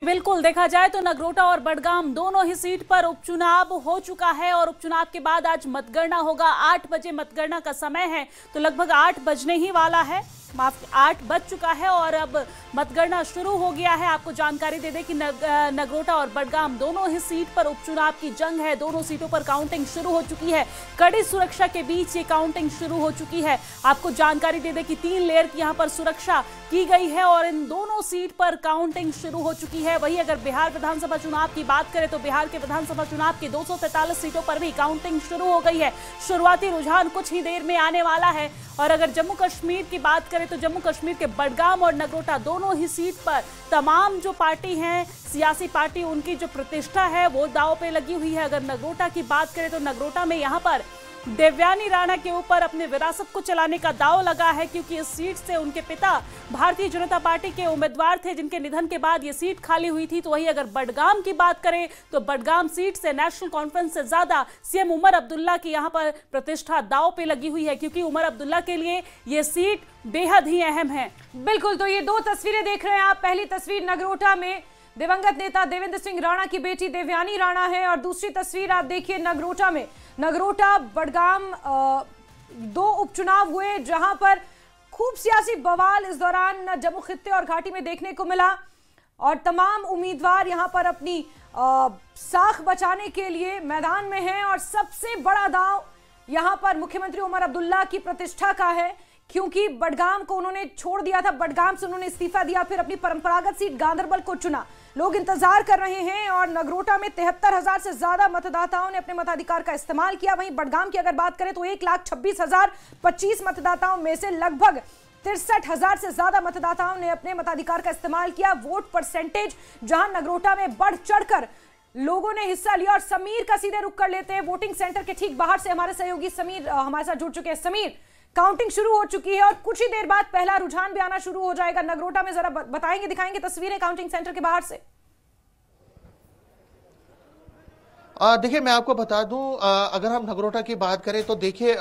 बिल्कुल देखा जाए तो नगरोटा और बडगाम दोनों ही सीट पर उपचुनाव हो चुका है और उपचुनाव के बाद आज मतगणना होगा। 8 बजे मतगणना का समय है, तो लगभग 8 बजने ही वाला है। 8 बज चुका है और अब मतगणना शुरू हो गया है। आपको जानकारी दे दें कि नगरोटा और बडगाम दोनों ही सीट पर उपचुनाव की जंग है। दोनों सीटों पर काउंटिंग शुरू हो चुकी है। कड़ी सुरक्षा के बीच ये काउंटिंग शुरू हो चुकी है। आपको जानकारी दे दें कि 3 लेयर की यहां पर सुरक्षा की गई है और इन दोनों सीट पर काउंटिंग शुरू हो चुकी है। वहीं अगर बिहार विधानसभा चुनाव की बात करें तो बिहार के विधानसभा चुनाव की 243 सीटों पर भी काउंटिंग शुरू हो गई है। शुरुआती रुझान कुछ ही देर में आने वाला है। और अगर जम्मू कश्मीर की बात करें तो जम्मू कश्मीर के बडगाम और नगरोटा दोनों ही सीट पर तमाम जो पार्टी हैं, सियासी पार्टी, उनकी जो प्रतिष्ठा है वो दांव पे लगी हुई है। अगर नगरोटा की बात करें तो नगरोटा में यहां पर देवयानी राणा के ऊपर अपने विरासत को चलाने का दांव लगा है, क्योंकि इस सीट से उनके पिता भारतीय जनता पार्टी के उम्मीदवार थे, जिनके निधन के बाद ये सीट खाली हुई थी। तो वहीं अगर बडगाम की बात करें तो बडगाम सीट से नेशनल कॉन्फ्रेंस से ज्यादा सीएम उमर अब्दुल्ला की यहां पर प्रतिष्ठा दांव पे लगी हुई है, क्योंकि उमर अब्दुल्ला के लिए ये सीट बेहद ही अहम है। बिल्कुल, तो ये 2 तस्वीरें देख रहे हैं आप। पहली तस्वीर नगरोटा में दिवंगत नेता देवेंद्र सिंह राणा की बेटी देवयानी राणा है और दूसरी तस्वीर आप देखिए नगरोटा में। नगरोटा बडगाम 2 उपचुनाव हुए जहां पर खूब सियासी बवाल इस दौरान जम्मू खित्ते और घाटी में देखने को मिला और तमाम उम्मीदवार यहां पर अपनी साख बचाने के लिए मैदान में हैं। और सबसे बड़ा दांव यहां पर मुख्यमंत्री उमर अब्दुल्ला की प्रतिष्ठा का है, क्योंकि बडगाम को उन्होंने छोड़ दिया था, बडगाम से उन्होंने इस्तीफा दिया, फिर अपनी परंपरागत सीट गांधरबल को चुना। लोग इंतजार कर रहे हैं और नगरोटा में 73,000 से ज्यादा मतदाताओं ने अपने मताधिकार का इस्तेमाल किया। वहीं बडगाम की अगर बात करें तो 1,26,025 मतदाताओं में से लगभग 63,000 से ज्यादा मतदाताओं ने अपने मताधिकार का इस्तेमाल किया। वोट परसेंटेज जहां नगरोटा में बढ़ चढ़कर लोगों ने हिस्सा लिया। और समीर का सीधे रुख कर लेते हैं वोटिंग सेंटर के ठीक बाहर से हमारे सहयोगी समीर हमारे साथ जुड़ चुके हैं। समीर, काउंटिंग शुरू हो चुकी है और कुछ ही देर बाद पहला रुझान भी आना शुरू हो जाएगा नगरोटा में। जरा बताएंगे, दिखाएंगे तस्वीरें काउंटिंग सेंटर के बाहर से। देखिए, मैं आपको बता दूं, अगर हम नगरोटा की बात करें तो देखिए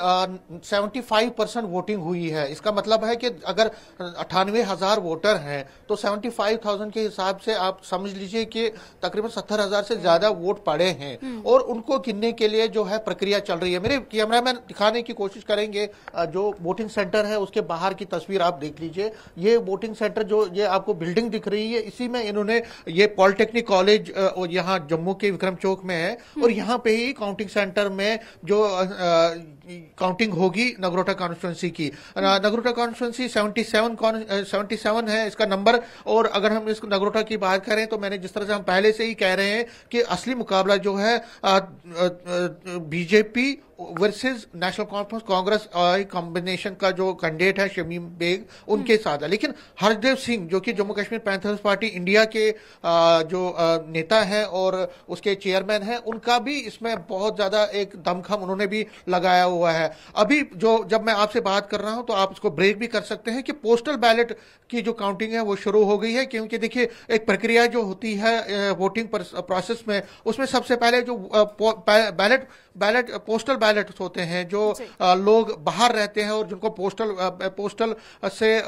75% वोटिंग हुई है। इसका मतलब है कि अगर 98,000 वोटर हैं तो 75,000 के हिसाब से आप समझ लीजिए कि तकरीबन 70,000 से ज्यादा वोट पड़े हैं और उनको गिनने के लिए जो है प्रक्रिया चल रही है। मेरे कैमरामैन दिखाने की कोशिश करेंगे जो वोटिंग सेंटर है उसके बाहर की तस्वीर आप देख लीजिए। ये वोटिंग सेंटर जो ये आपको बिल्डिंग दिख रही है, इसी में इन्होंने ये पॉलिटेक्निक कॉलेज यहाँ जम्मू के विक्रम चौक में है और यहाँ पे ही काउंटिंग सेंटर में जो काउंटिंग होगी नगरोटा कॉन्स्टिट्यूंसी की। नगरोटा कॉन्स्टिट्यूंसी 77 है इसका नंबर। और अगर हम इस नगरोटा की बात करें तो मैंने जिस तरह से हम पहले से ही कह रहे हैं कि असली मुकाबला जो है BJP versus national conference Congress combination का जो कैंडिडेट है शमीम बेग, उनके साथ है। लेकिन हरदेव सिंह जो कि Jammu Kashmir panthers party India के जो नेता है और उसके चेयरमैन है, उनका भी इसमें बहुत ज्यादा एक दमखम उन्होंने भी लगाया हुआ है। अभी जब मैं आपसे बात कर रहा हूं तो आप इसको ब्रेक भी कर सकते हैं कि पोस्टल बैलेट की जो काउंटिंग है वो शुरू हो गई है, क्योंकि देखिए एक प्रक्रिया जो होती है वोटिंग प्रोसेस में, उसमें सबसे पहले जो बैलेट पोस्टल बैलेट्स होते हैं जो लोग बाहर रहते हैं और जिनको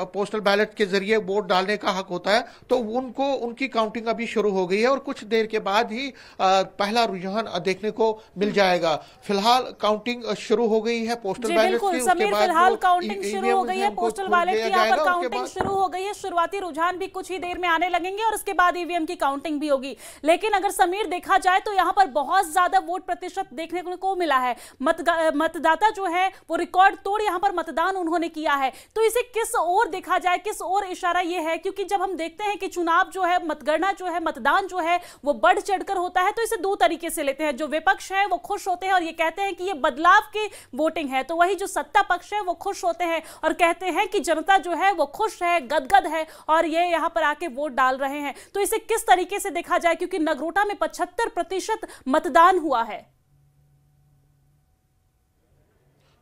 पोस्टल बैलेट के जरिए वोट डालने का हक होता है, तो उनकी काउंटिंग अभी शुरू हो गई है और कुछ देर के बाद ही पहला रुझान देखने को मिल जाएगा। फिलहाल काउंटिंग शुरू हो गई है पोस्टल बैलेट की। उसके बाद फिलहाल काउंटिंग शुरू हो गई है पोस्टल बैलेट की, यहाँ पर काउंटिंग शुरू हो गई है। शुरुआती रुझान भी कुछ ही देर में आने लगेंगे और उसके बाद ईवीएम की काउंटिंग भी होगी। लेकिन अगर समीर देखा जाए तो यहाँ पर बहुत ज्यादा वोट प्रतिशत देखने को मिला है। मतदाता जो है वो रिकॉर्ड तोड़ यहाँ पर मतदान उन्होंने किया है। तो इसे किस ओर देखा जाए, किस ओर इशारा ये है, क्योंकि जब हम देखते हैं कि चुनाव जो है, मतगणना जो है, मतदान जो है वो बढ़ चढ़कर होता है, तो इसे 2 तरीके से लेते हैं। जो विपक्ष है वो खुश होते हैं और ये कहते हैं कि ये बदलाव की वोटिंग है, तो वही जो सत्ता पक्ष है वो खुश होते हैं और कहते हैं कि जनता जो है वो खुश है, गदगद है और ये यहाँ पर आके वोट डाल रहे हैं। तो इसे किस तरीके से देखा जाए, क्योंकि नगरोटा में 75% मतदान हुआ है।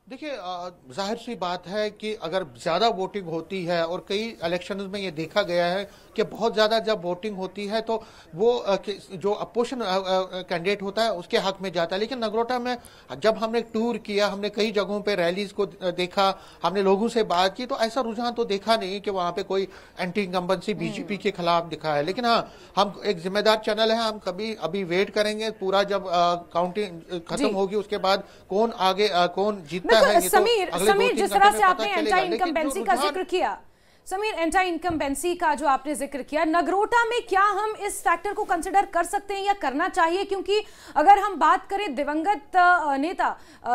देखिए, जाहिर सी बात है कि अगर ज्यादा वोटिंग होती है, और कई इलेक्शन में ये देखा गया है कि बहुत ज्यादा जब वोटिंग होती है तो वो जो अपोजिशन कैंडिडेट होता है उसके हक में जाता है। लेकिन नगरोटा में जब हमने टूर किया, हमने कई जगहों पे रैलीज को देखा, हमने लोगों से बात की, तो ऐसा रुझान तो देखा नहीं कि वहां पे कोई एंटी इनकम्बेंसी बीजेपी के खिलाफ दिखा है। लेकिन हाँ, हम एक जिम्मेदार चैनल है, हम कभी अभी वेट करेंगे पूरा जब काउंटिंग खत्म होगी उसके बाद कौन आगे कौन जीतता है। समीर, जिस तरह से आपने एंटी इनकम्बेंसी का जिक्र किया, समीर, एंटी इनकम्बेंसी का जो आपने जिक्र किया, नगरोटा में क्या हम इस फैक्टर को कंसिडर कर सकते हैं या करना चाहिए? क्योंकि अगर हम बात करें दिवंगत नेता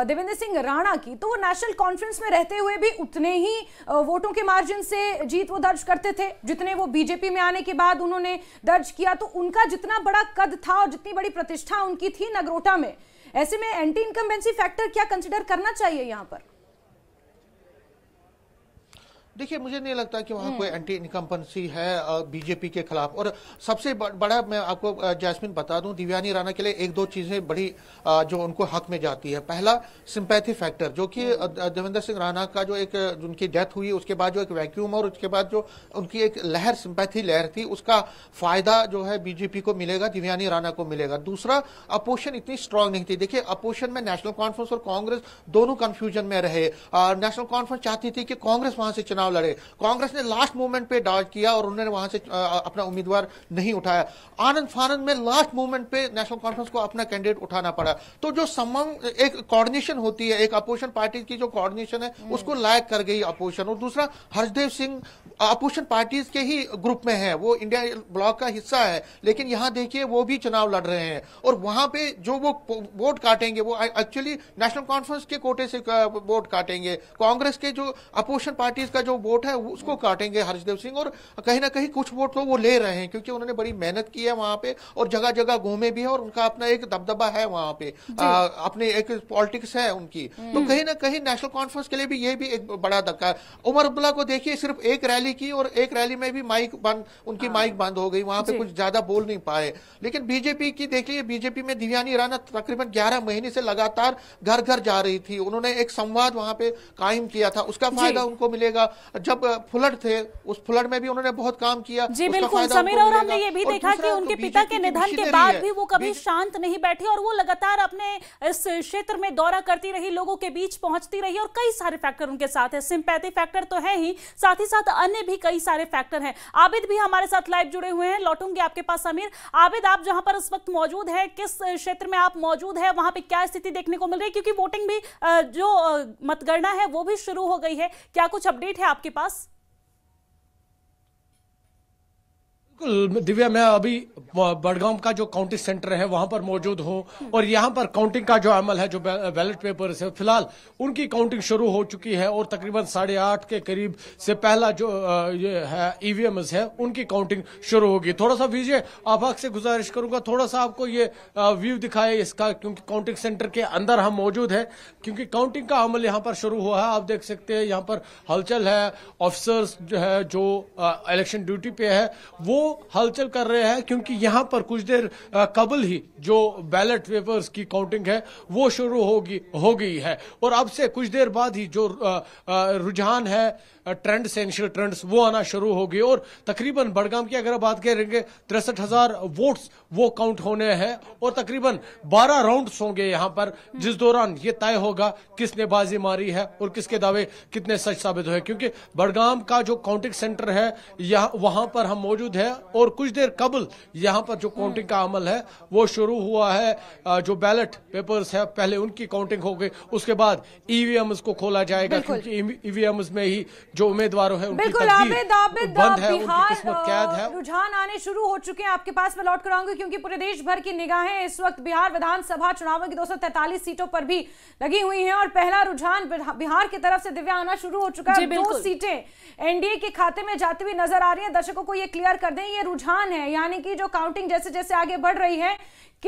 देवेंद्र सिंह राणा की, तो वो नेशनल कॉन्फ्रेंस में रहते हुए भी उतने ही वोटों के मार्जिन से जीत वो दर्ज करते थे जितने वो बीजेपी में आने के बाद उन्होंने दर्ज किया। तो उनका जितना बड़ा कद था और जितनी बड़ी प्रतिष्ठा उनकी थी नगरोटा में, ऐसे में एंटी इनकम्बेंसी फैक्टर क्या कंसिडर करना चाहिए यहाँ पर? देखिए, मुझे नहीं लगता कि वहां कोई एंटी इनकम्बेंसी है बीजेपी के खिलाफ। और सबसे बड़ा मैं आपको जैस्मिन बता दूं, दिव्यानी राणा के लिए एक दो चीजें बड़ी जो उनको हक में जाती है। पहला, सिंपैथी फैक्टर, जो कि देवेंद्र सिंह राणा का जो एक उनकी डेथ हुई उसके बाद जो एक वैक्यूम और उसके बाद जो उनकी एक लहर, सिंपैथी लहर थी, उसका फायदा जो है बीजेपी को मिलेगा, दिव्यानी राणा को मिलेगा। दूसरा, अपोजिशन इतनी स्ट्रांग नहीं थी। देखिए, अपोजिशन में नेशनल कॉन्फ्रेंस और कांग्रेस दोनों कंफ्यूजन में रहे। नेशनल कॉन्फ्रेंस चाहती थी कि कांग्रेस वहां से लड़े, कांग्रेस ने लास्ट मोमेंट पे डॉज किया और उन्होंने वहां से अपना उम्मीदवार नहीं उठाया। आनंद फानंद में लास्ट मोमेंट पे नेशनल कॉन्फ्रेंस को अपना कैंडिडेट उठाना पड़ा। तो जो एक कोऑर्डिनेशन होती है, एक अपोजिशन पार्टी की जो कोऑर्डिनेशन है, उसको लायक कर गई अपोजिशन। और दूसरा, हर्षदेव सिंह अपोजिशन पार्टीज के ही ग्रुप में है, वो इंडिया ब्लॉक का हिस्सा है, लेकिन यहां देखिए वो भी चुनाव लड़ रहे हैं। और वहां पे जो वो वोट काटेंगे वो एक्चुअली नेशनल कॉन्फ्रेंस के कोटे से वोट काटेंगे, कांग्रेस के जो अपोजिशन पार्टीज का जो वोट है उसको काटेंगे हर्षदेव सिंह। और कहीं ना कहीं कुछ वोट तो वो ले रहे हैं, क्योंकि उन्होंने बड़ी मेहनत की है वहां पे और जगह जगह घूमे भी है और उनका अपना एक दबदबा है वहां पे, अपने एक पॉलिटिक्स है उनकी। तो कहीं ना कहीं नेशनल कॉन्फ्रेंस के लिए भी ये भी एक बड़ा धक्का है। उमर अब्दुल्ला को देखिए, सिर्फ एक रैली की और एक रैली में भी उनकी माइक बंद हो गई, वहां पे कुछ ज्यादा बोल नहीं पाए। लेकिन बीजेपी की देखिए, बीजेपी में दिव्यानी राणा तकरीबन 11 महीने से लगातार घर घर जा रही थी। उन्होंने एक संवाद वहां पे कायम किया था, उसका फायदा उनको मिलेगा। जब फ्लड थे, उस फ्लड में भी उन्होंने बहुत काम किया। जी बिल्कुल समीर, और हमने ये भी देखा कि उनके पिता के निधन के बाद भी वो कभी शांत नहीं बैठी और वो लगातार अपने इस क्षेत्र में दौरा करती रही, लोगों के बीच पहुंचती रही, और कई सारे फैक्टर उनके साथ है। सिंपैथी फैक्टर तो है ही, साथ ही साथ अन्य भी कई सारे फैक्टर हैं। आबिद भी हमारे साथ लाइव जुड़े हुए हैं, लौटूंगे आपके पास समीर। आबिद, आप जहां पर इस वक्त मौजूद है, किस क्षेत्र में आप मौजूद है, वहां पे क्या स्थिति देखने को मिल रही है? क्योंकि वोटिंग भी जो मतगणना है वो भी शुरू हो गई है, क्या कुछ अपडेट है आपके पास? दिव्या, मैं अभी बड़गांव का जो काउंटिंग सेंटर है वहां पर मौजूद हूं और यहां पर काउंटिंग का जो अमल है, जो बैलेट पेपर्स है, फिलहाल उनकी काउंटिंग शुरू हो चुकी है और तकरीबन 8:30 के करीब से पहला जो ये है ईवीएम्स है उनकी काउंटिंग शुरू होगी। थोड़ा सा विजय, आप से गुजारिश करूंगा, थोड़ा सा आपको ये व्यू दिखाए इसका, क्योंकि काउंटिंग सेंटर के अंदर हम मौजूद है, क्योंकि काउंटिंग का अमल यहाँ पर शुरू हुआ है। आप देख सकते हैं यहाँ पर हलचल है, ऑफिसर्स जो है जो इलेक्शन ड्यूटी पे है वो हलचल कर रहे हैं, क्योंकि यहां पर कुछ देर कबल ही जो बैलेट पेपर्स की काउंटिंग है वो शुरू हो गई है और अब से कुछ देर बाद ही जो रुझान है, ट्रेंड्स, इनिशियल ट्रेंड्स, वो आना शुरू होगी। और तकरीबन बड़गाम की अगर बात करेंगे 63,000 वोट्स वो काउंट होने हैं और तकरीबन 12 राउंड्स होंगे यहां पर, जिस दौरान ये तय होगा किसने बाजी मारी है और किसके दावे कितने सच साबित हुए। क्योंकि बड़गाम का जो काउंटिंग सेंटर है वहां पर हम मौजूद है और कुछ देर कबल यहां पर जो काउंटिंग का अमल है वो शुरू हुआ है। जो बैलेट पेपर्स है पहले उनकी काउंटिंग हो गई, उसके बाद ईवीएम्स को खोला जाएगा, क्योंकि ईवीएम्स में ही जो उम्मीदवार है उनकी तकदीर बंद है, उनकी किस्मत कैद है। रुझान आने शुरू हो चुके हैं, आपके पास मैं लौट कर आऊंगी, क्योंकि पूरे देश भर की निगाहें इस वक्त बिहार विधानसभा चुनावों की 243 सीटों पर भी लगी हुई हैं और पहला रुझान बिहार की तरफ से दिव्या आना शुरू हो चुका है। 2 सीटें एनडीए के खाते में जाती हुई नजर आ रही है। दर्शकों को ये क्लियर कर दें, ये रुझान है, यानी कि जो काउंटिंग जैसे जैसे आगे बढ़ रही है